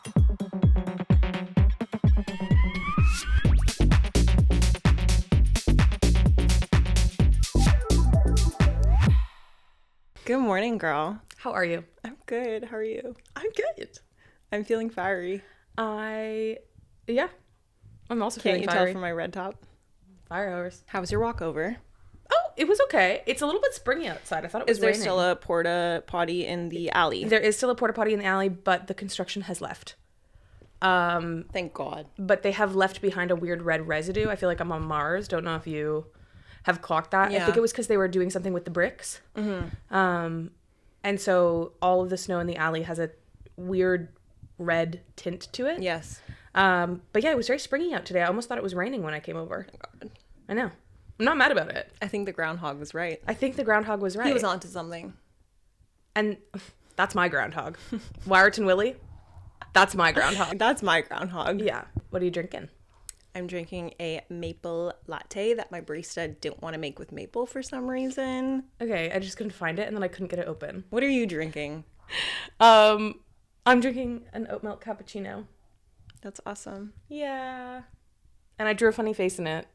Good morning, girl. How are you? I'm good. How are you? I'm good. I'm feeling fiery. I'm also Can't feeling you fiery. tell from my red top? Fire hours. How was your walk over? Oh, it was okay. It's a little bit springy outside. I thought it was raining. Is there still a porta potty in the alley? There is still a porta potty in the alley, but the construction has left. Thank God. But they have left behind a weird red residue. I feel like I'm on Mars. Don't know if you have clocked that. Yeah. I think it was because they were doing something with the bricks. Mm-hmm. And so all of the snow in the alley has a weird red tint to it. Yes. But yeah, it was very springy out today. I almost thought it was raining when I came over. Oh God. I know. I'm not mad about it. I think the groundhog was right. I think the groundhog was right. He was onto something. And that's my groundhog. Wyerton Willie, that's my groundhog. That's my groundhog. Yeah. What are you drinking? I'm drinking a maple latte that my barista didn't want to make with maple for some reason. Okay, I just couldn't find it and then I couldn't get it open. What are you drinking? I'm drinking an oat milk cappuccino. That's awesome. Yeah. And I drew a funny face in it.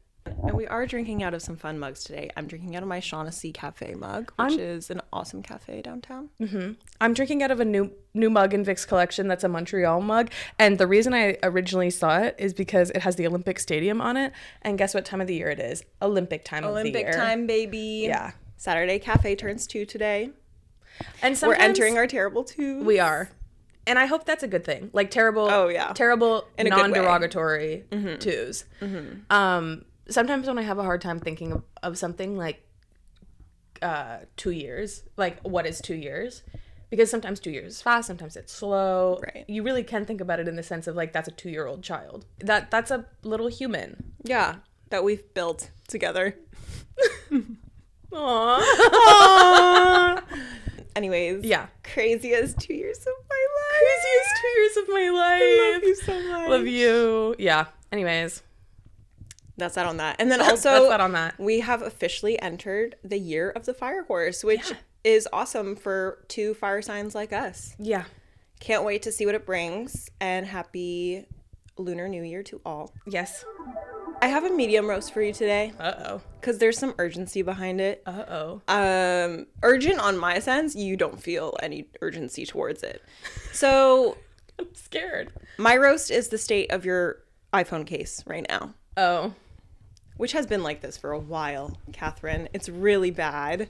And we are drinking out of some fun mugs today. I'm drinking out of my Shaughnessy Cafe mug, which is an awesome cafe downtown. Mm-hmm. I'm drinking out of a new mug in Vic's collection that's a Montreal mug. And the reason I originally saw it is because it has the Olympic Stadium on it. And guess what time of the year it is? Olympic time of the year. Olympic time, baby. Yeah. Saturday Cafe turns 2 today. And we're entering our terrible 2. We are. And I hope that's a good thing. Like terrible, terrible, in a non-derogatory mm-hmm. 2s. Mm-hmm. Sometimes when I have a hard time thinking of something like 2 years, like what is 2 years? Because sometimes 2 years is fast, sometimes it's slow. Right. You really can think about it in the sense of like that's a 2-year-old child. That's a little human. Yeah, that we've built together. Aww. Aww. Anyways, yeah. Craziest 2 years of my life. Craziest 2 years of my life. I love you so much. Love you. Yeah. Anyways. That's that on that. And then also, that's that on that. We have officially entered the year of the fire horse, which is awesome for 2 fire signs like us. Yeah. Can't wait to see what it brings. And happy Lunar New Year to all. Yes. I have a medium roast for you today. Uh-oh. Because there's some urgency behind it. Uh-oh. Urgent on my sense. You don't feel any urgency towards it. So I'm scared. My roast is the state of your iPhone case right now. Oh. Which has been like this for a while, Catherine. It's really bad.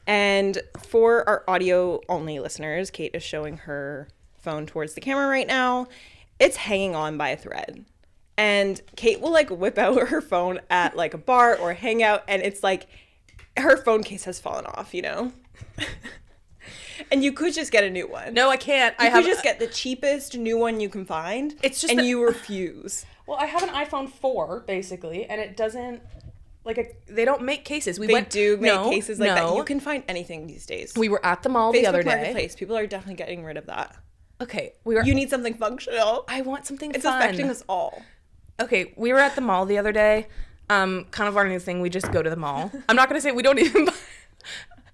And for our audio-only listeners, Kate is showing her phone towards the camera right now. It's hanging on by a thread. And Kate will, like, whip out her phone at, like, a bar or a hangout, and it's like her phone case has fallen off, you know? And you could just get a new one. No, I can't. You could just get the cheapest new one you can find. It's just you refuse. Well, I have an iPhone 4, basically, and it doesn't, like, they don't make cases. They do make cases like that. You can find anything these days. We were at the mall the other day. Marketplace. People are definitely getting rid of that. Okay. You need something functional. I want something fun. It's affecting us all. Okay, we were at the mall the other day. Kind of our new thing, we just go to the mall. I'm not going to say we don't even buy...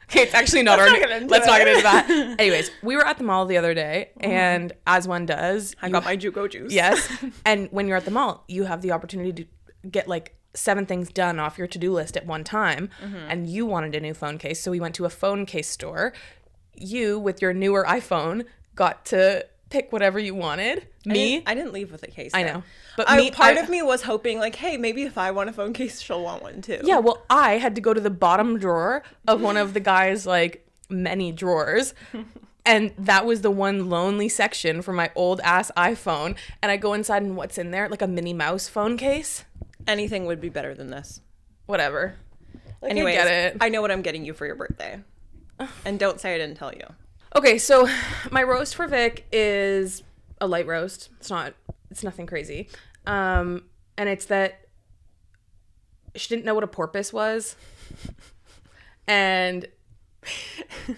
Okay, it's actually not our... Let's not get into that. Anyways, we were at the mall the other day, and as one does... I got my Juco juice. Yes. And when you're at the mall, you have the opportunity to get, like, 7 things done off your to-do list at one time, and you wanted a new phone case, so we went to a phone case store. You, with your newer iPhone, got to pick whatever you wanted. I didn't leave with a case. I know. But part of me was hoping, like, hey, maybe if I want a phone case, she'll want one too. Yeah, well, I had to go to the bottom drawer of one of the guy's, like, many drawers. And that was the one lonely section for my old ass iPhone. And I go inside and what's in there? Like a Minnie Mouse phone case. Anything would be better than this. Whatever. Like, anyways, I get it. I know what I'm getting you for your birthday. And don't say I didn't tell you. Okay, so my roast for Vic is a light roast. It's nothing crazy. And it's that she didn't know what a porpoise was. And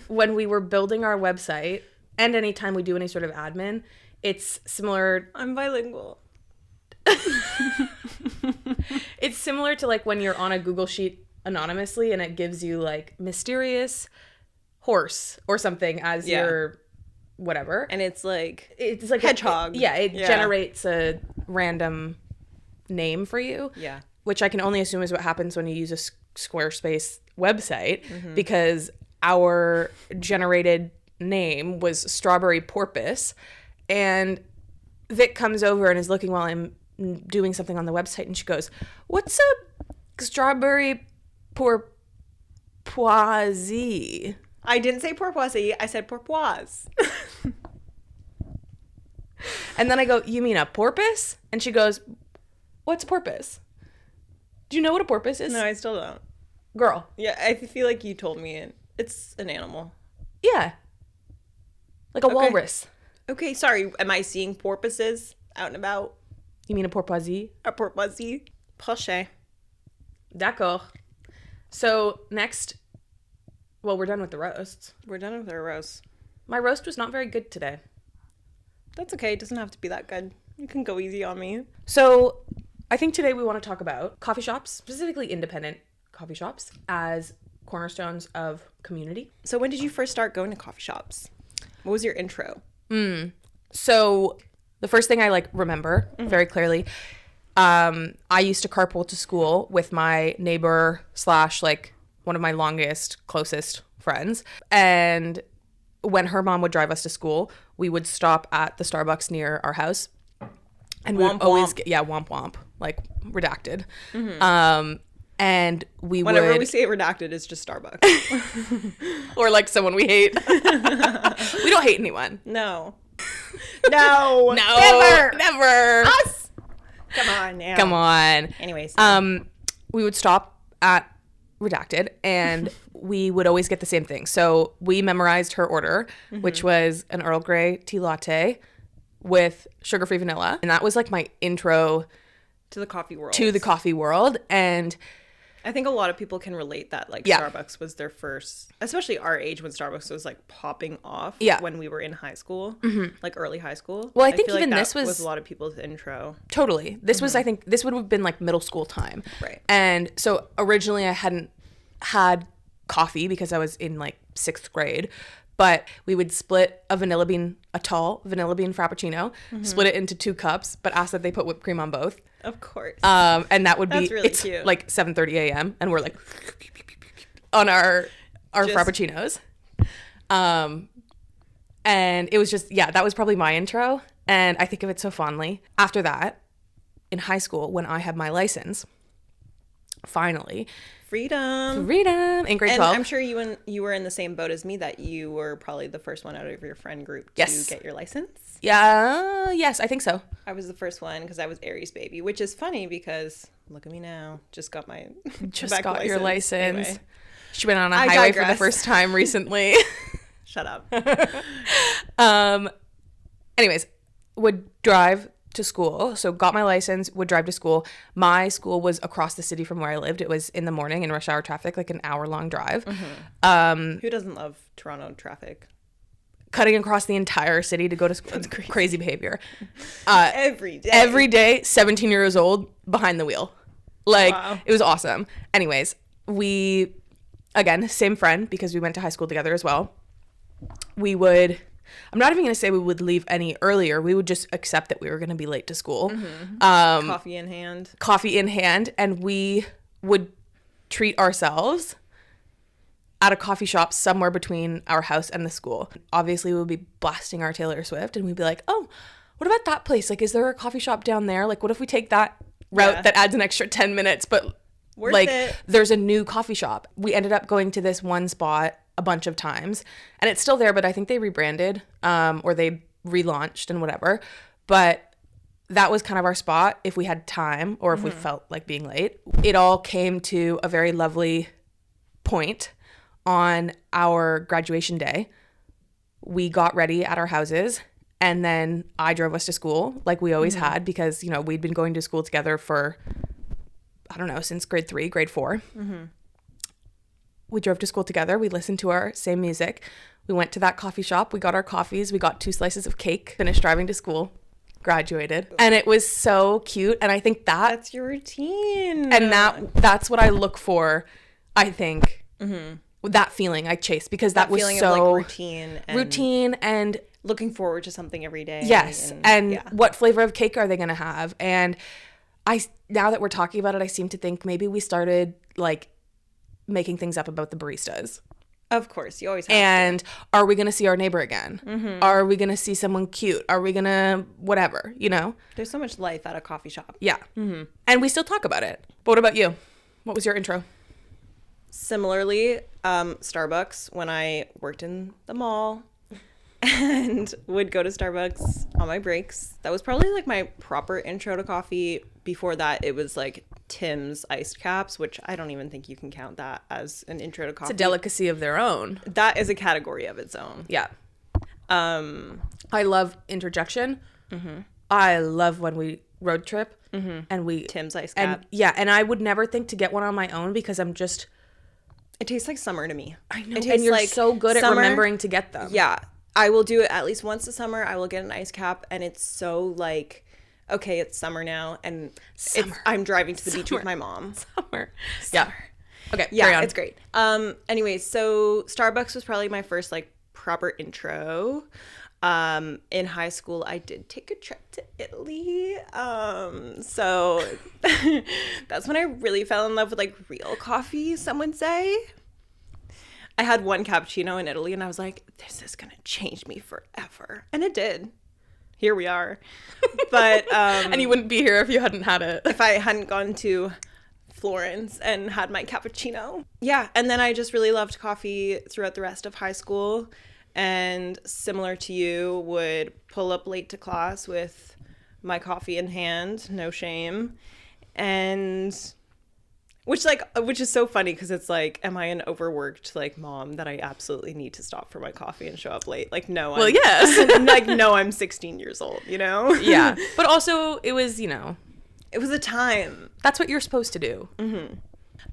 when we were building our website, and anytime we do any sort of admin, it's similar. I'm bilingual. It's similar to like when you're on a Google Sheet anonymously and it gives you like mysterious horse or something as your whatever. And it's like hedgehog. It Yeah. generates a random name for you. Yeah. Which I can only assume is what happens when you use a Squarespace website, because our generated name was Strawberry Porpoise, and Vic comes over and is looking while I'm doing something on the website, and she goes, "What's a strawberry porpoise?" I didn't say porpoise. I said porpoise. And then I go, "You mean a porpoise?" And she goes, "What's a porpoise? Do you know what a porpoise is?" No, I still don't. Girl. Yeah, I feel like you told me it's an animal. Yeah. Like a walrus. Okay, sorry. Am I seeing porpoises out and about? You mean a porpoise? A porpoise? Proche. D'accord. So next, well, we're done with the roasts. We're done with our roast. My roast was not very good today. That's okay. It doesn't have to be that good. You can go easy on me. So I think today we want to talk about coffee shops, specifically independent coffee shops, as cornerstones of community. So when did you first start going to coffee shops? What was your intro? So the first thing I remember very clearly, I used to carpool to school with my neighbor / one of my longest, closest friends. And when her mom would drive us to school, we would stop at the Starbucks near our house. And we would always get, womp womp, redacted. And Whenever we say redacted, it's just Starbucks. Or someone we hate. We don't hate anyone. No. No. Never. Us. Come on now. Come on. Anyways. We would stop at redacted, and we would always get the same thing. So we memorized her order, which was an Earl Grey tea latte with sugar-free vanilla. And that was my intro to the coffee world. And I think a lot of people can relate that Starbucks was their first, especially our age when Starbucks was popping off when we were in high school, early high school. Well, I think feel even that this was a lot of people's intro. Totally. This was, I think this would have been middle school time. Right. And so originally I hadn't had coffee because I was in 6th grade, but we would split a tall vanilla bean frappuccino, split it into 2 cups, but ask that they put whipped cream on both. Of course. And that would That's be, really it's cute. 7:30 a.m. and we're on our frappuccinos. And it was just, that was probably my intro. And I think of it so fondly. After that, in high school, when I had my license, finally, Freedom in grade 12. And I'm sure you were in the same boat as me, that you were probably the first one out of your friend group to get your license. Yes, I think so. I was the first one because I was Aries baby, which is funny because look at me now. Just got your license. Anyway. She went on a highway for the first time recently. Shut up. Anyways, would drive to school. So got my license, would drive to school. My school was across the city from where I lived. It was in the morning in rush hour traffic, an hour-long drive. Who doesn't love Toronto traffic? Cutting across the entire city to go to school. It's crazy behavior. Every day. Every day, 17 years old, behind the wheel. Wow. It was awesome. Anyways, we, again, same friend because we went to high school together as well. We would... I'm not even going to say we would leave any earlier. We would just accept that we were going to be late to school. Coffee in hand. And we would treat ourselves at a coffee shop somewhere between our house and the school. Obviously, we would be blasting our Taylor Swift, and we'd be like, oh, what about that place? Is there a coffee shop down there? What if we take that route that adds an extra 10 minutes, but Worth it. There's a new coffee shop. We ended up going to this one spot a bunch of times, and it's still there, but I think they rebranded or they relaunched and whatever. But that was kind of our spot if we had time or if we felt like being late. It all came to a very lovely point on our graduation day. We got ready at our houses, and then I drove us to school like we always had because, we'd been going to school together for, I don't know, since grade 3, grade 4. We drove to school together. We listened to our same music. We went to that coffee shop. We got our coffees. We got 2 slices of cake. Finished driving to school. Graduated. And it was so cute. And I think that's your routine. And that's what I look for, I think. That feeling I chase because that was feeling so of routine. Routine and looking forward to something every day. Yes. And what flavor of cake are they going to have? And now that we're talking about it, I seem to think maybe we started like making things up about the baristas. Of course, you always have and are we going to see our neighbor again? Are we going to see someone cute? Are we going to whatever, you know? There's so much life at a coffee shop. Yeah. And we still talk about it. But what about you? What was your intro? Similarly, Starbucks, when I worked in the mall and would go to Starbucks on my breaks. That was probably like my proper intro to coffee. Before that, it was like Tim's iced caps, which I don't even think you can count that as an intro to coffee. It's a delicacy of their own. That is a category of its own. Yeah. I love interjection. I love when we road trip and we Tim's iced cap. And I would never think to get one on my own because I'm just. It tastes like summer to me. I know. And you're like so good at remembering to get them. Yeah. I will do it at least once a summer. I will get an ice cap, and it's so like, okay, it's summer now, and I'm driving to the beach with my mom. Summer. Yeah. Okay. Yeah, it's great. Anyways, so Starbucks was probably my first like proper intro. In high school, I did take a trip to Italy. So that's when I really fell in love with like real coffee, some would say. I had one cappuccino in Italy and I was like, this is going to change me forever. And it did. Here we are. But and you wouldn't be here if you hadn't had it. If I hadn't gone to Florence and had my cappuccino. Yeah, and then I just really loved coffee throughout the rest of high school. And similar to you, would pull up late to class with my coffee in hand, no shame. And which is so funny because it's like, am I an overworked like mom that I absolutely need to stop for my coffee and show up late? Like, no. Well, yes. Like, no, I'm 16 years old, you know? Yeah. But also it was, you know. It was a time. That's what you're supposed to do.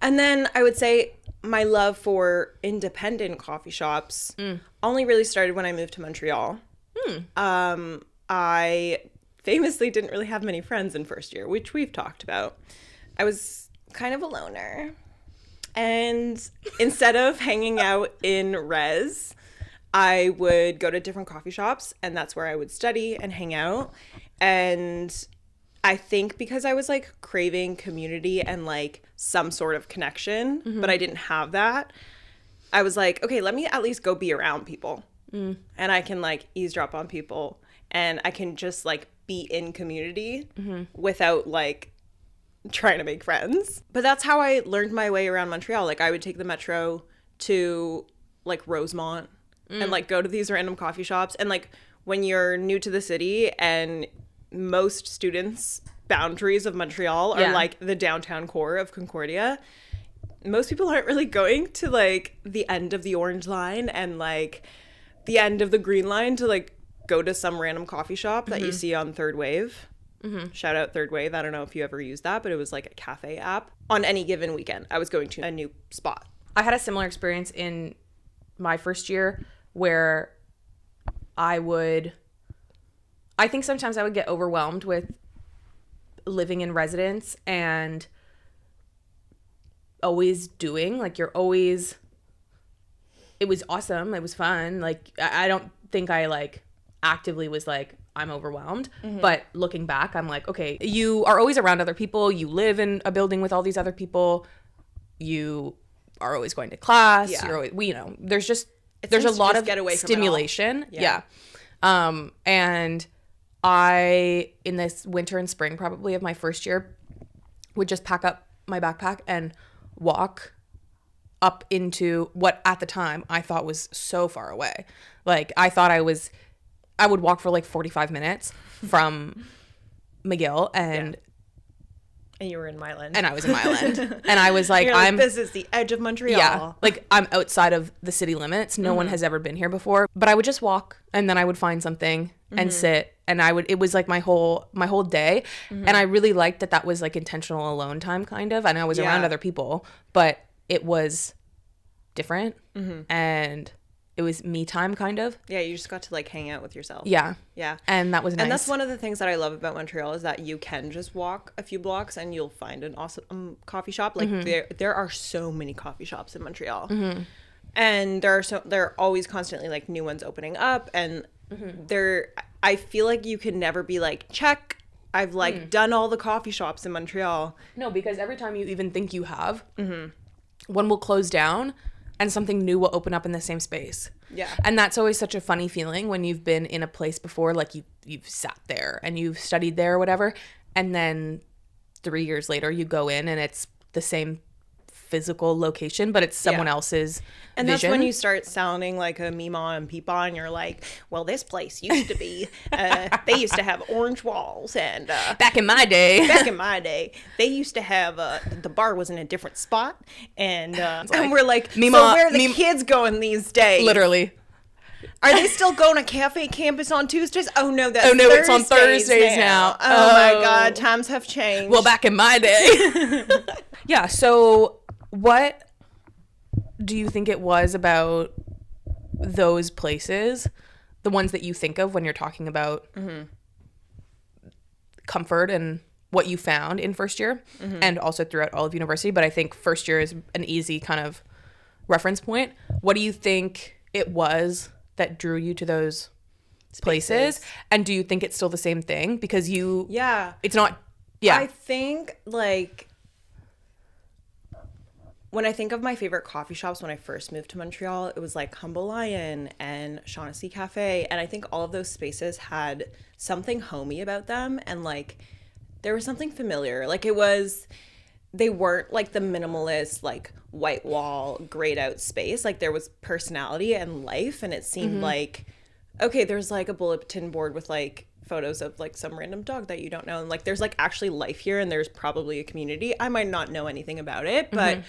And then I would say my love for independent coffee shops only really started when I moved to Montreal. I famously didn't really have many friends in first year, which we've talked about. I was kind of a loner. And instead of hanging out in res, I would go to different coffee shops, and that's where I would study and hang out. And I think because I was like craving community and like some sort of connection, but I didn't have that, I was like, okay, let me at least go be around people. And I can like eavesdrop on people, and I can just like be in community without like trying to make friends. But that's how I learned my way around Montreal. Like I would take the metro to like Rosemont and like go to these random coffee shops. And like when you're new to the city and most students' boundaries of Montreal are like the downtown core of Concordia, most people aren't really going to like the end of the Orange Line and like the end of the Green Line to like go to some random coffee shop that you see on Third Wave. Shout out Third Wave. I don't know if you ever used that, but it was like a cafe app. On any given weekend, I was going to a new spot. I had a similar experience in my first year where I think sometimes I would get overwhelmed with living in residence and always doing, like it was awesome. It was fun. Like, I don't think I like actively was like, I'm overwhelmed. But looking back, I'm like, okay, you are always around other people. You live in a building with all these other people. You are always going to class. Yeah. You're always, there's a lot of stimulation. Yeah. And I, in this winter and spring probably of my first year, would just pack up my backpack and walk up into what at the time I thought was so far away. Like I thought I would walk for like 45 minutes from McGill and you were in Milan. And I was in Milan. And I was like, this is the edge of Montreal. Yeah. Like I'm outside of the city limits. No one has ever been here before. But I would just walk and then I would find something and sit. And it was like my whole day. And I really liked that was like intentional alone time kind of. And I was around other people, but it was different. And it was me time kind of. Yeah, you just got to like hang out with yourself. Yeah. Yeah. And that was nice. And that's one of the things that I love about Montreal is that you can just walk a few blocks and you'll find an awesome coffee shop. Like there are so many coffee shops in Montreal. And there are always constantly like new ones opening up, and I feel like you can never be like, check, I've like done all the coffee shops in Montreal. No, because every time you even think you have, one will close down and something new will open up in the same space. Yeah. And that's always such a funny feeling when you've been in a place before, like you've sat there and you've studied there or whatever, and then 3 years later you go in and it's the same physical location, but it's someone else's and vision. That's when you start sounding like a Mima and Peepaw, and you're like, well, this place used to be, they used to have orange walls, and back in my day, they used to have, the bar was in a different spot, and like, we're like, Mima, so where are the kids going these days? Literally. Are they still going to Cafe Campus on Tuesdays? Oh no, it's on Thursdays now. Oh my God, times have changed. Well, back in my day. Yeah, so what do you think it was about those places, the ones that you think of when you're talking about comfort and what you found in first year and also throughout all of university? But I think first year is an easy kind of reference point. What do you think it was that drew you to those places? And do you think it's still the same thing? Because it's not, I think like, when I think of my favorite coffee shops when I first moved to Montreal, it was like Humble Lion and Shaughnessy Cafe. And I think all of those spaces had something homey about them. And like, there was something familiar. Like they weren't like the minimalist, like white wall, grayed out space. Like there was personality and life. And it seemed like, okay, there's like a bulletin board with like photos of like some random dog that you don't know. And like, there's like actually life here, and there's probably a community. I might not know anything about it, but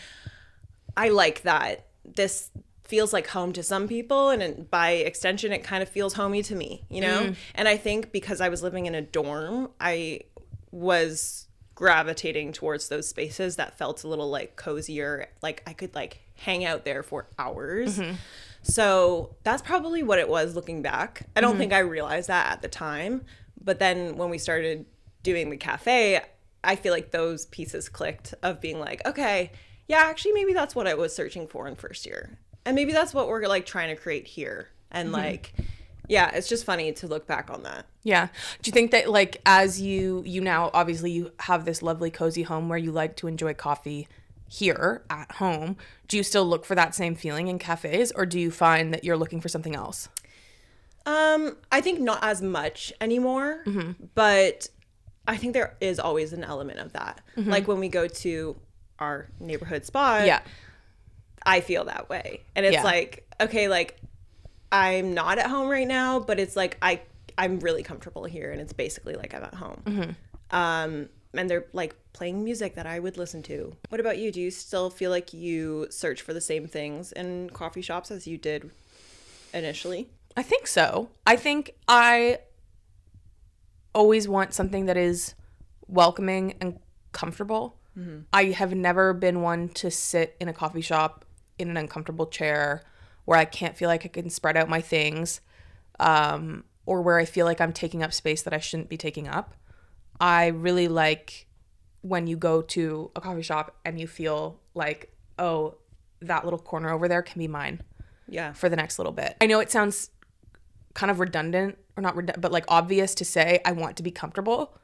I like that this feels like home to some people, and by extension it kind of feels homey to me, you know? And I think because I was living in a dorm, I was gravitating towards those spaces that felt a little like cozier, like I could like hang out there for hours. So that's probably what it was looking back. I don't think I realized that at the time, but then when we started doing the cafe, I feel like those pieces clicked of being like, okay, yeah, actually, maybe that's what I was searching for in first year. And maybe that's what we're like trying to create here. And like, yeah, it's just funny to look back on that. Yeah. Do you think that like, as you now, obviously you have this lovely cozy home where you like to enjoy coffee here at home, do you still look for that same feeling in cafes, or do you find that you're looking for something else? I think not as much anymore, but I think there is always an element of that. Like when we go to our neighborhood spot, I feel that way. And it's like, okay, like I'm not at home right now, but it's like I'm really comfortable here, and it's basically like I'm at home. And they're like playing music that I would listen to. What about you? Do you still feel like you search for the same things in coffee shops as you did initially? I think so. I think I always want something that is welcoming and comfortable. I have never been one to sit in a coffee shop in an uncomfortable chair where I can't feel like I can spread out my things, or where I feel like I'm taking up space that I shouldn't be taking up. I really like when you go to a coffee shop and you feel like, oh, that little corner over there can be mine. Yeah. For the next little bit. I know it sounds kind of redundant, or not redundant, but like obvious to say I want to be comfortable,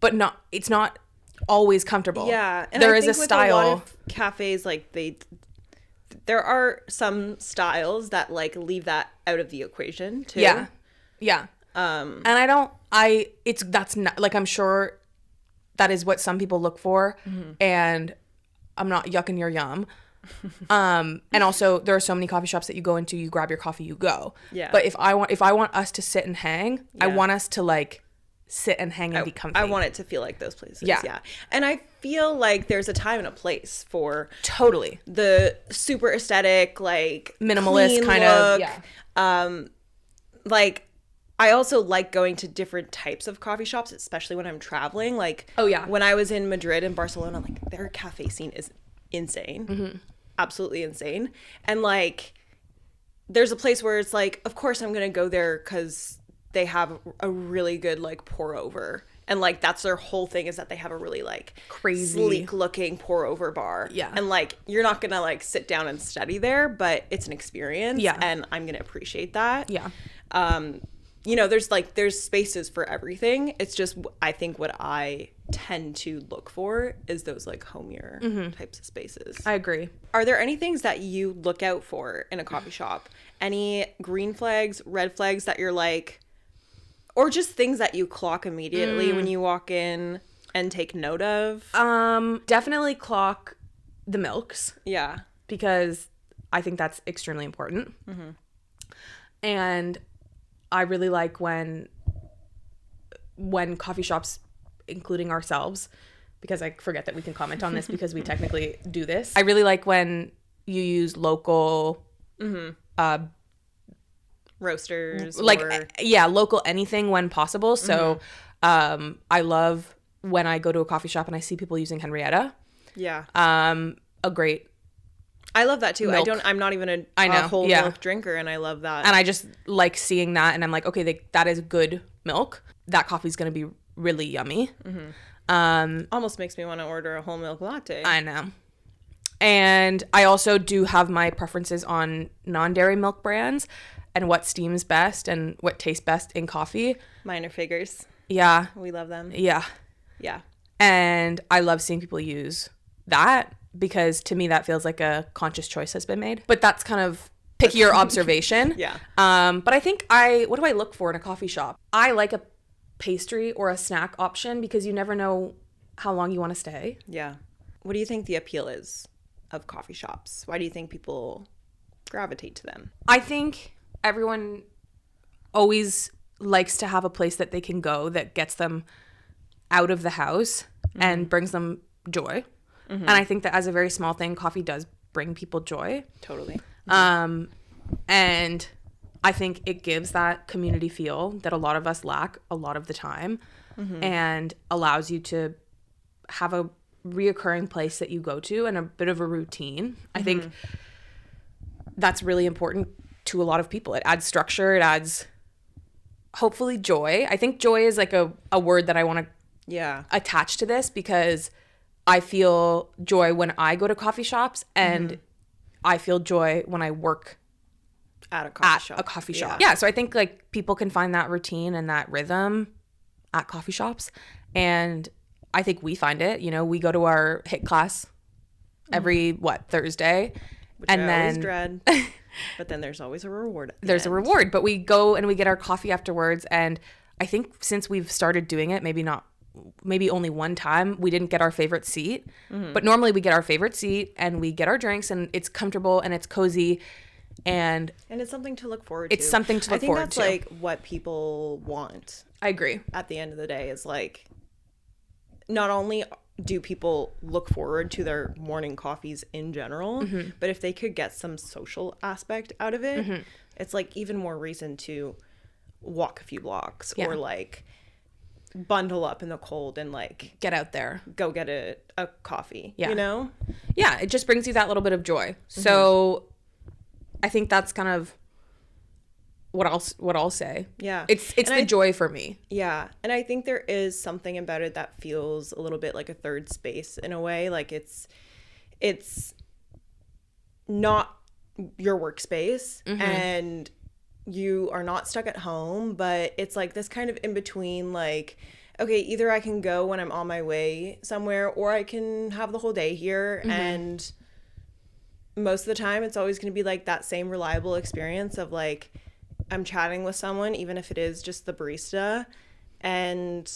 but it's not always comfortable. Yeah. And there I is think a with style. A lot of cafes, like there are some styles that like leave that out of the equation too. Yeah. Yeah. And that's not like, I'm sure that is what some people look for, and I'm not yucking your yum. And also there are so many coffee shops that you go into, you grab your coffee, you go. Yeah. But if I want us to sit and hang, I want us to like sit and hang and be comfy. I want it to feel like those places. Yeah. Yeah. And I feel like there's a time and a place for totally the super aesthetic, like minimalist kind of. Yeah. Like I also like going to different types of coffee shops, especially when I'm traveling. Like, oh yeah, when I was in Madrid and Barcelona, like their cafe scene is insane, absolutely insane. And like, there's a place where it's like, of course I'm gonna go there because they have a really good like pour over, And like that's their whole thing, is that they have a really like Crazy sleek looking pour over bar. Yeah. And like you're not gonna like sit down and study there, but it's an experience. Yeah. And I'm gonna appreciate that. Yeah. You know, there's spaces for everything. It's just, I think what I tend to look for is those like homier types of spaces. I agree. Are there any things that you look out for in a coffee shop? Any green flags, red flags that you're like, or just things that you clock immediately when you walk in and take note of? Definitely clock the milks, Yeah. because I think that's extremely important. And I really like when coffee shops, including ourselves, because I forget that we can comment on this because we technically do this. I really like when you use local, Roasters. local anything when possible. So I love when I go to a coffee shop and I see people using Henrietta. Yeah. A great, I love that too. Milk. I'm not even I know, a whole yeah. milk drinker, and I love that. and I just like seeing that, and I'm like, okay, that is good milk. That coffee's going to be really yummy. Almost makes me want to order a whole milk latte. I know. And I also do have my preferences on non-dairy milk brands and what steams best and what tastes best in coffee. Minor figures. Yeah. We love them. Yeah. Yeah. And I love seeing people use that, because to me that feels like a conscious choice has been made. But that's kind of pickier observation. Yeah. But I think what do I look for in a coffee shop? I like a pastry or a snack option, because you never know how long you want to stay. Yeah. What do you think the appeal is of coffee shops? Why do you think people gravitate to them? I think everyone always likes to have a place that they can go that gets them out of the house and brings them joy. And I think that as a very small thing, coffee does bring people joy. Totally. And I think it gives that community feel that a lot of us lack a lot of the time, and allows you to have a reoccurring place that you go to and a bit of a routine. I think that's really important to a lot of people. It adds structure. It adds, hopefully, joy. I think joy is like a word that I want to attach to this, because I feel joy when I go to coffee shops, and I feel joy when I work At a coffee shop. Yeah. So I think like people can find that routine and that rhythm at coffee shops. And I think we find it. You know, we go to our HIIT class every, Thursday? Which I always dread. But then there's always a reward at the end. A reward. But we go and we get our coffee afterwards. And I think since we've started doing it, maybe only one time, we didn't get our favorite seat. But normally we get our favorite seat and we get our drinks, and it's comfortable and it's cozy. And it's something to look forward to. It's something to look forward to. I think that's like what people want. I agree. At the end of the day, is like, not only do people look forward to their morning coffees in general, but if they could get some social aspect out of it, it's like even more reason to walk a few blocks or like bundle up in the cold and like get out there, go get a coffee, you know? Yeah, it just brings you that little bit of joy. So I think that's kind of what I'll say. Yeah. It's the joy for me. Yeah. And I think there is something about it that feels a little bit like a third space in a way. Like it's not your workspace and you are not stuck at home, but it's like this kind of in between, like, okay, either I can go when I'm on my way somewhere, or I can have the whole day here. And most of the time it's always going to be like that same reliable experience of like, I'm chatting with someone, even if it is just the barista, and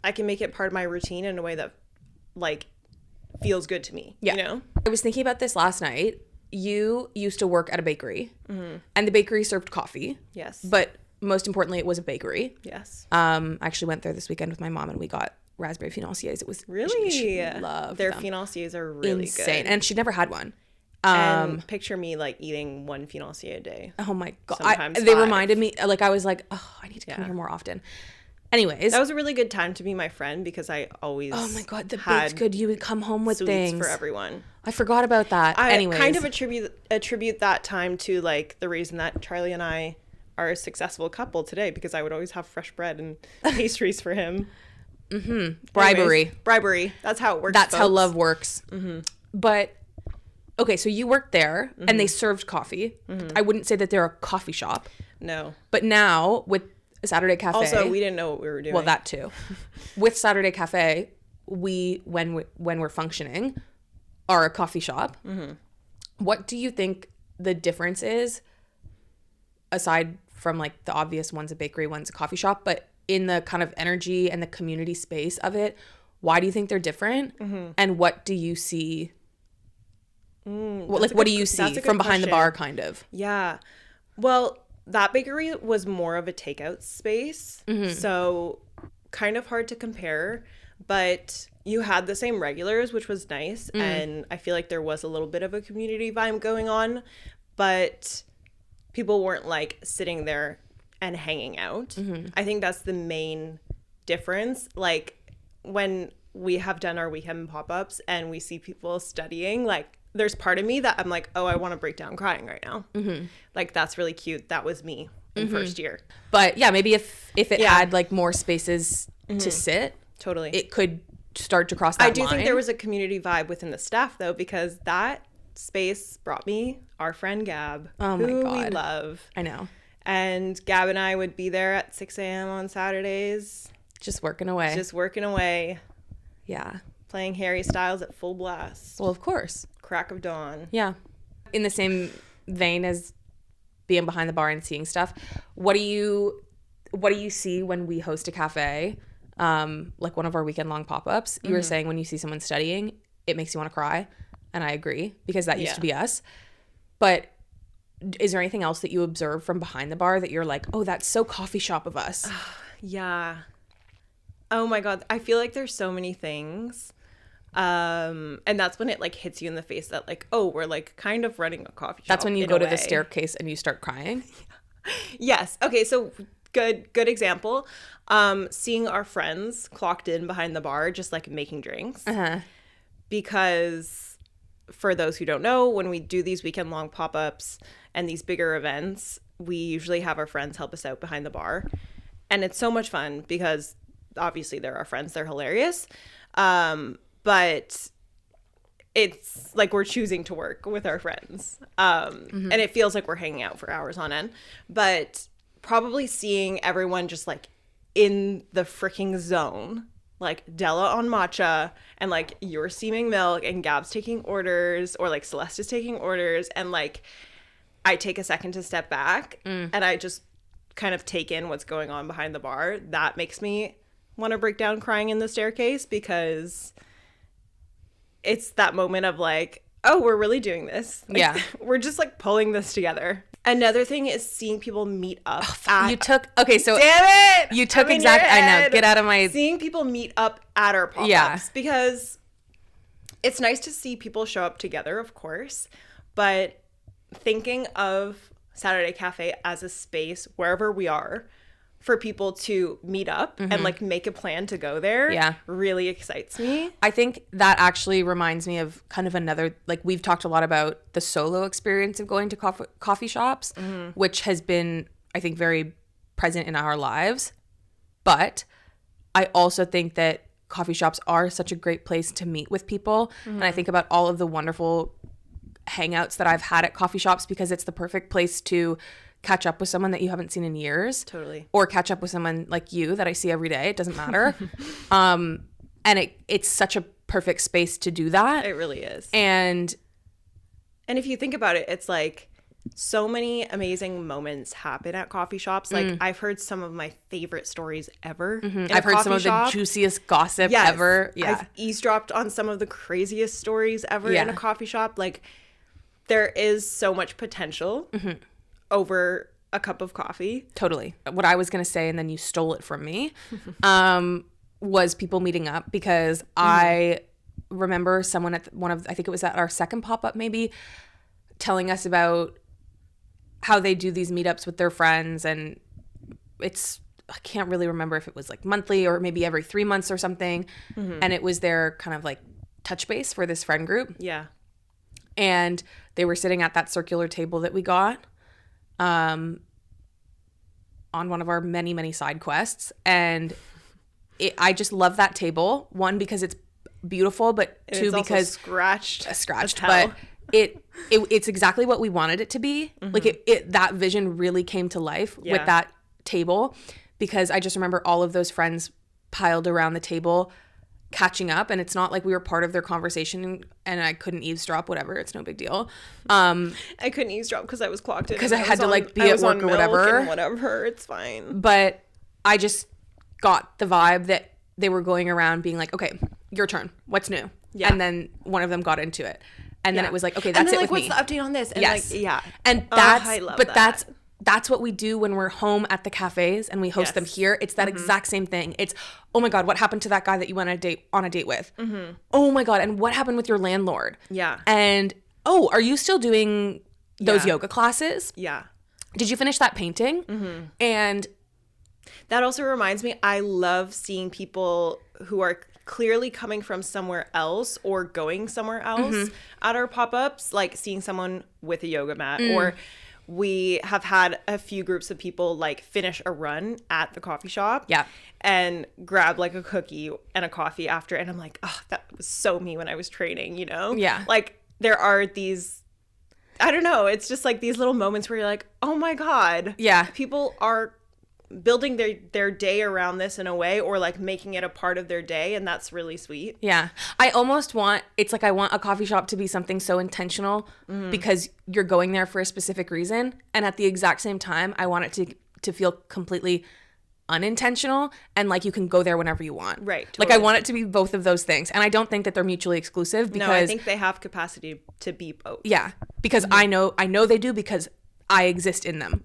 I can make it part of my routine in a way that like feels good to me. You know? I was thinking about this last night. You used to work at a bakery, and the bakery served coffee. Yes. But most importantly, it was a bakery. Yes. I actually went there this weekend with my mom, and we got raspberry financiers. It was really she loved their them. Financiers are really insane, good. And she'd never had one. And picture me like eating one financier a day. Oh my god! Sometimes they reminded me, like I was like, oh, I need to come here more often. Anyways, that was a really good time to be my friend, because I always oh my god, the baked good. You would come home with things for everyone. I forgot about that. Anyways, kind of attribute that time to like the reason that Charlie and I are a successful couple today, because I would always have fresh bread and pastries for him. Bribery. Anyways, bribery. That's how it works. That's how folks. love works. But okay, so you worked there and they served coffee. I wouldn't say that they're a coffee shop. No. But now with Saturday Cafe. Also, we didn't know what we were doing. Well, that too. With Saturday Cafe, we when we're functioning, are a coffee shop. What do you think the difference is, aside from like the obvious one's a bakery, one's a coffee shop, but in the kind of energy and the community space of it, why do you think they're different? And what do you see? What do you see from behind the bar, kind of? Yeah. Well, that bakery was more of a takeout space, so kind of hard to compare, but you had the same regulars, which was nice, and I feel like there was a little bit of a community vibe going on, but people weren't like sitting there and hanging out. I think that's the main difference. Like when we have done our weekend pop-ups and we see people studying, like there's part of me that I'm like, oh, I want to break down crying right now. Like that's really cute. That was me in first year. But yeah, maybe if it had like more spaces to sit, totally, it could start to cross that line. I do think there was a community vibe within the staff though, because that space brought me our friend Gab, oh my who God. we love. I know. And Gab and I would be there at 6 a.m. on Saturdays. Just working away. Yeah. Playing Harry Styles at full blast. Well, of course. Crack of dawn. Yeah. In the same vein as being behind the bar and seeing stuff, what do you see when we host a cafe, like one of our weekend long pop-ups? You were saying when you see someone studying, it makes you want to cry. And I agree, because that used to be us. But is there anything else that you observe from behind the bar that you're like, oh, that's so coffee shop of us? Yeah. Oh my God. I feel like there's so many things. And that's when it like hits you in the face that like, oh, we're like kind of running a coffee shop. That's when you go to the staircase and you start crying. Yes. Okay. So good example. Seeing our friends clocked in behind the bar, just like making drinks. Because for those who don't know, when we do these weekend long pop-ups and these bigger events, we usually have our friends help us out behind the bar. And it's so much fun because obviously they're our friends. They're hilarious. But it's like we're choosing to work with our friends. And it feels like we're hanging out for hours on end. But probably seeing everyone just like in the freaking zone, like Della on matcha and like you're steaming milk and Gab's taking orders, or like Celeste is taking orders, and like I take a second to step back and I just kind of take in what's going on behind the bar. That makes me want to break down crying in the staircase, because it's that moment of like, oh, we're really doing this. Like, yeah. We're just like pulling this together. Another thing is seeing people meet up. You took, okay, so. Damn it! You took I know, get out of my. Seeing people meet up at our pop-ups, because it's nice to see people show up together, of course, but thinking of Saturday Cafe as a space wherever we are for people to meet up and like make a plan to go there really excites me. I think that actually reminds me of kind of another, like we've talked a lot about the solo experience of going to coffee shops, which has been, I think, very present in our lives. But I also think that coffee shops are such a great place to meet with people. And I think about all of the wonderful hangouts that I've had at coffee shops, because it's the perfect place to catch up with someone that you haven't seen in years. Totally. Or catch up with someone like you that I see every day. It doesn't matter. And it's such a perfect space to do that. It really is. And if you think about it, it's like so many amazing moments happen at coffee shops. Like I've heard some of my favorite stories ever. I've heard some of the juiciest gossip ever. Yeah. I've eavesdropped on some of the craziest stories ever in a coffee shop. Like there is so much potential over a cup of coffee. Totally. What I was going to say, and then you stole it from me, was people meeting up, because I remember someone at I think it was at our second pop-up maybe, telling us about how they do these meetups with their friends, and I can't really remember if it was like monthly or maybe every 3 months or something. And it was their kind of like touch base for this friend group. Yeah. And they were sitting at that circular table that we got on one of our many, many side quests. And I just love that table. One, because it's beautiful, but And two, it's also because scratched, but it's exactly what we wanted it to be. Like that vision really came to life with that table, because I just remember all of those friends piled around the table catching up, and it's not like we were part of their conversation and I couldn't eavesdrop, whatever, it's no big deal. I couldn't eavesdrop because I was clocked in, because I had to like be at work or whatever, it's fine. But I just got the vibe that they were going around being like, okay, your turn, what's new? And then one of them got into it, and then it was like, okay, that's it with what's me. What's the update on this? And and that's what we do when we're home at the cafes and we host them here. It's that exact same thing. It's, oh my God, what happened to that guy that you went on a date with? Oh my God, and what happened with your landlord? And are you still doing those yoga classes? Did you finish that painting? And that also reminds me, I love seeing people who are clearly coming from somewhere else or going somewhere else at our pop-ups, like seeing someone with a yoga mat, or we have had a few groups of people like finish a run at the coffee shop and grab like a cookie and a coffee after, and I'm like, oh, that was so me when I was training, you know? Like there are these, I don't know, it's just like these little moments where you're like, oh my God, people are building their day around this in a way, or like making it a part of their day, and that's really sweet. I almost want, it's like I want a coffee shop to be something so intentional because you're going there for a specific reason, and at the exact same time I want it to feel completely unintentional, and like you can go there whenever you want. Totally. Like I want it to be both of those things, and I don't think that they're mutually exclusive, because no, I think they have capacity to be both. Because I know they do, because I exist in them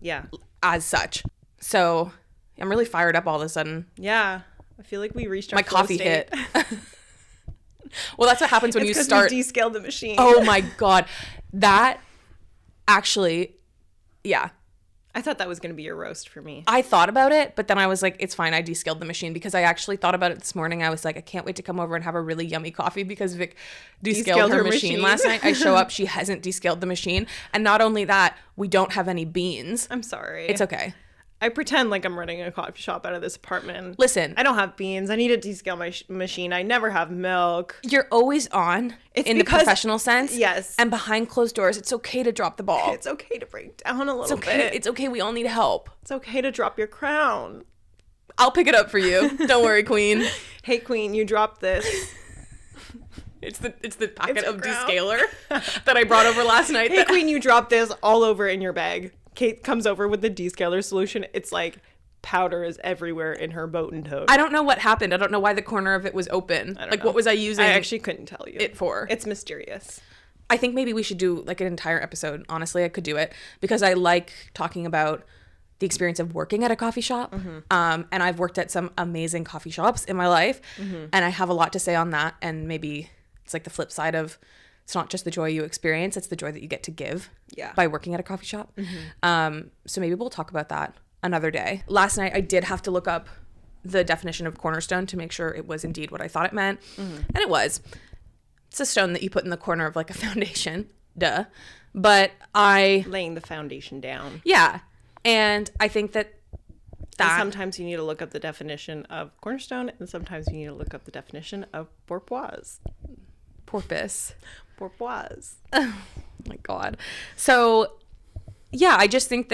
as such. So I'm really fired up all of a sudden. I feel like we reached our my coffee state. Hit. Well, that's what happens when you start. We descaled the machine. Oh my God, that actually, I thought that was going to be a roast for me. I thought about it, but then I was like, it's fine. I descaled the machine, because I actually thought about it this morning. I was like, I can't wait to come over and have a really yummy coffee, because Vic descaled her machine last night. I show up, she hasn't descaled the machine. And not only that, we don't have any beans. I'm sorry. It's okay. I pretend like I'm running a coffee shop out of this apartment. Listen. I don't have beans. I need to descale my machine. I never have milk. You're always on in the professional sense. Yes. And behind closed doors, it's okay to drop the ball. It's okay to break down a little bit. It's okay. We all need help. It's okay to drop your crown. I'll pick it up for you. Don't worry, Queen. Hey, Queen, you dropped this. It's the packet of descaler that I brought over last night. Hey, Queen, you dropped this all over in your bag. Kate comes over with the descaler solution. It's like powder is everywhere in her boat and tote. I don't know what happened. I don't know why the corner of it was open. Like, what was I using? I actually couldn't tell you it for. It's mysterious. I think maybe we should do like an entire episode. Honestly, I could do it, because I like talking about the experience of working at a coffee shop. And I've worked at some amazing coffee shops in my life, and I have a lot to say on that. And maybe it's like the flip side of, it's not just the joy you experience, it's the joy that you get to give by working at a coffee shop. So maybe we'll talk about that another day. Last night I did have to look up the definition of cornerstone to make sure it was indeed what I thought it meant. And it was. It's a stone that you put in the corner of like a foundation. Duh. But laying the foundation down. Yeah. And I think that sometimes you need to look up the definition of cornerstone, and sometimes you need to look up the definition of porpoise. Porpoise. Porpoise. Oh my God. So yeah, I just think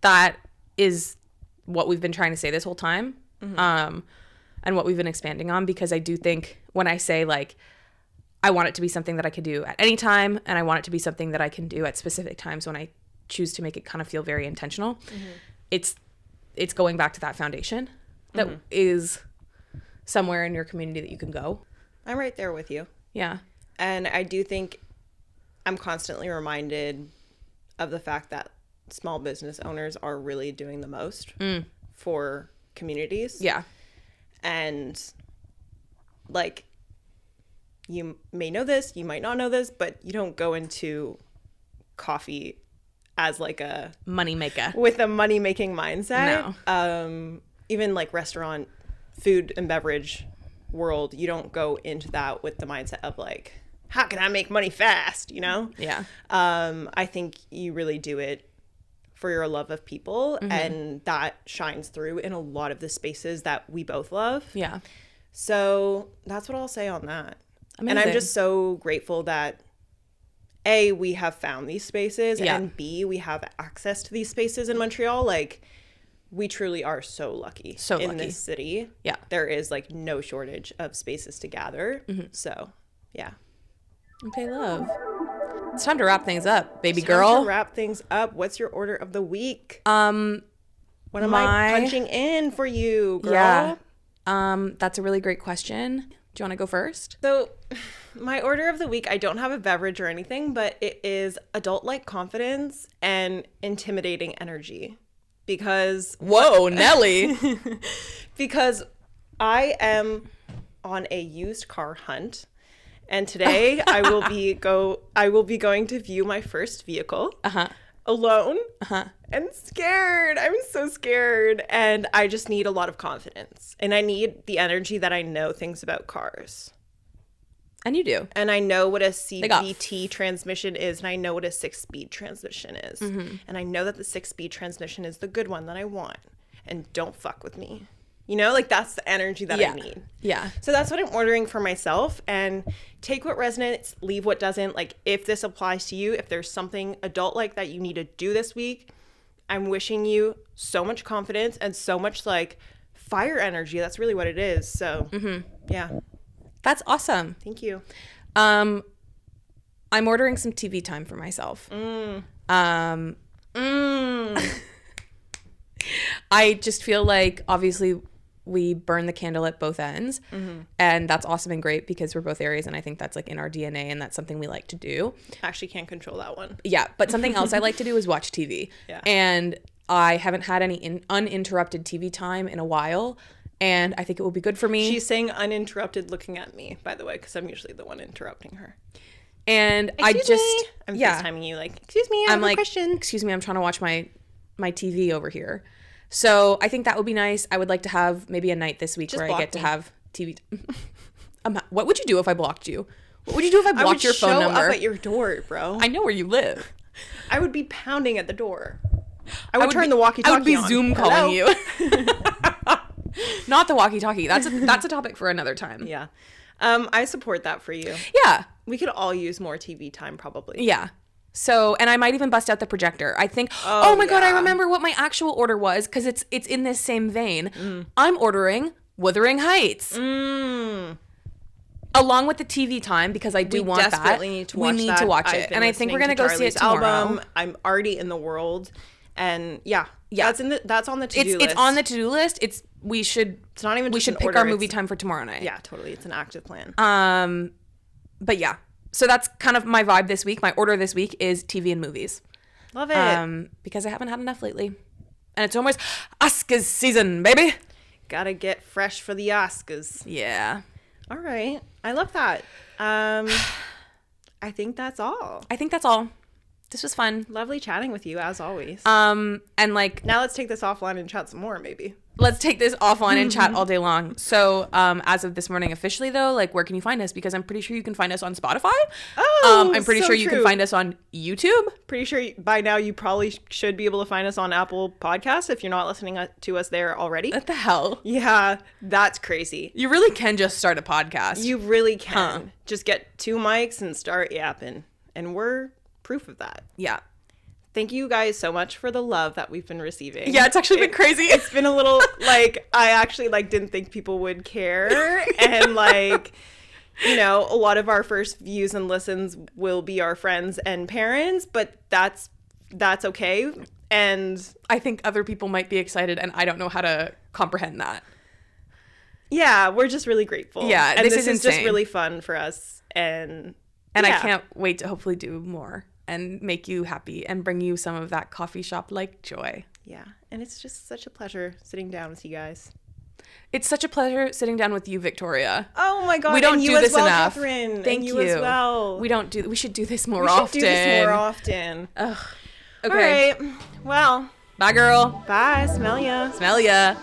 that is what we've been trying to say this whole time. And what we've been expanding on, because I do think when I say like, I want it to be something that I could do at any time, and I want it to be something that I can do at specific times when I choose to make it kind of feel very intentional. It's going back to that foundation that is somewhere in your community that you can go. I'm right there with you. Yeah. And I do think I'm constantly reminded of the fact that small business owners are really doing the most for communities. Yeah. And like, you may know this, you might not know this, but you don't go into coffee as like a money maker with a money making mindset. No. Even like restaurant, food and beverage world, you don't go into that with the mindset of like, how can I make money fast, you know? Yeah. I think you really do it for your love of people, and that shines through in a lot of the spaces that we both love. Yeah. So that's what I'll say on that. Amazing. And I'm just so grateful that A, we have found these spaces, Yeah. and B, we have access to these spaces in Montreal. Like, we truly are so lucky in this city. Yeah. There is like no shortage of spaces to gather. So, yeah. Okay, love. It's time to wrap things up, baby Time girl. to wrap things up. What's your order of the week? What am I my- punching in for you, girl? Yeah. That's a really great question. Do you want to go first? So, my order of the week, I don't have a beverage or anything, but it is adult-like confidence and intimidating energy. Because Whoa, Nelly. because I am on a used car hunt, and today I will be going to view my first vehicle alone and scared. I'm so scared, and I just need a lot of confidence, and I need the energy that I know things about cars. And you do. And I know what a CVT transmission is, and I know what a 6-speed transmission is. And I know that the 6-speed transmission is the good one that I want. And don't fuck with me. You know, like that's the energy that I need. Yeah. So that's what I'm ordering for myself. And take what resonates, leave what doesn't. Like, if this applies to you, if there's something adult-like that you need to do this week, I'm wishing you so much confidence and so much like fire energy. That's really what it is. So, yeah. That's awesome. Thank you. I'm ordering some TV time for myself. I just feel like obviously we burn the candle at both ends, and that's awesome and great because we're both Aries, and I think that's like in our DNA, and that's something we like to do. Actually can't control that one. Yeah, but something else I like to do is watch TV. Yeah. And I haven't had any uninterrupted TV time in a while. And I think it will be good for me. She's saying uninterrupted looking at me, by the way, because I'm usually the one interrupting her. And Excuse me. I'm FaceTiming you like, excuse me, I have a question. Excuse me, I'm trying to watch my TV over here. So I think that would be nice. I would like to have maybe a night this week where I get to have TV. What would you do if I blocked you? What would you do if I blocked your phone number? I would show up at your door, bro. I know where you live. I would be pounding at the door. I would turn the walkie-talkie on. I would be Zoom calling you. Not the walkie-talkie. That's a topic for another time. Yeah. I support that for you. Yeah. We could all use more TV time probably. Yeah. So, and I might even bust out the projector. I think, oh my God, I remember what my actual order was because it's in this same vein. I'm ordering Wuthering Heights. Along with the TV time because I do want that. We desperately need to watch that. We need to watch it. And I think we're going to go see it tomorrow. Album. I'm already in the world. And yeah. That's on the to-do list. It's on the to-do list. We should pick our movie time for tomorrow night. Yeah, totally. It's an active plan. But yeah. So that's kind of my vibe this week. My order this week is TV and movies. Love it. Because I haven't had enough lately. And it's almost Oscars season, baby. Gotta get fresh for the Oscars. Yeah. All right. I love that. I think that's all. This was fun. Lovely chatting with you as always. And like now let's take this offline and chat some more maybe. Let's take this offline and chat all day long. So as of this morning officially though, like where can you find us? Because I'm pretty sure you can find us on Spotify. Oh, I'm pretty sure you can find us on YouTube. Pretty sure by now you probably should be able to find us on Apple Podcasts if you're not listening to us there already. What the hell? Yeah, that's crazy. You really can just start a podcast. You really can. Just get 2 mics and start yapping. And we're proof of that. Yeah. Thank you guys so much for the love that we've been receiving. Yeah, it's actually been crazy. It's been a little like I actually like didn't think people would care, and like you know, a lot of our first views and listens will be our friends and parents, but that's okay. And I think other people might be excited, and I don't know how to comprehend that. Yeah, we're just really grateful. Yeah, and this is insane. just really fun for us, and I can't wait to hopefully do more and make you happy and bring you some of that coffee shop like joy. Yeah, and it's just such a pleasure sitting down with you guys. It's such a pleasure sitting down with you, Victoria. Oh my God, we don't and do you this as well, enough. Catherine. Thank and you as well. We should do this more often. Ugh. Okay. All right. Well. Bye, girl. Bye. Smell ya. Smell ya.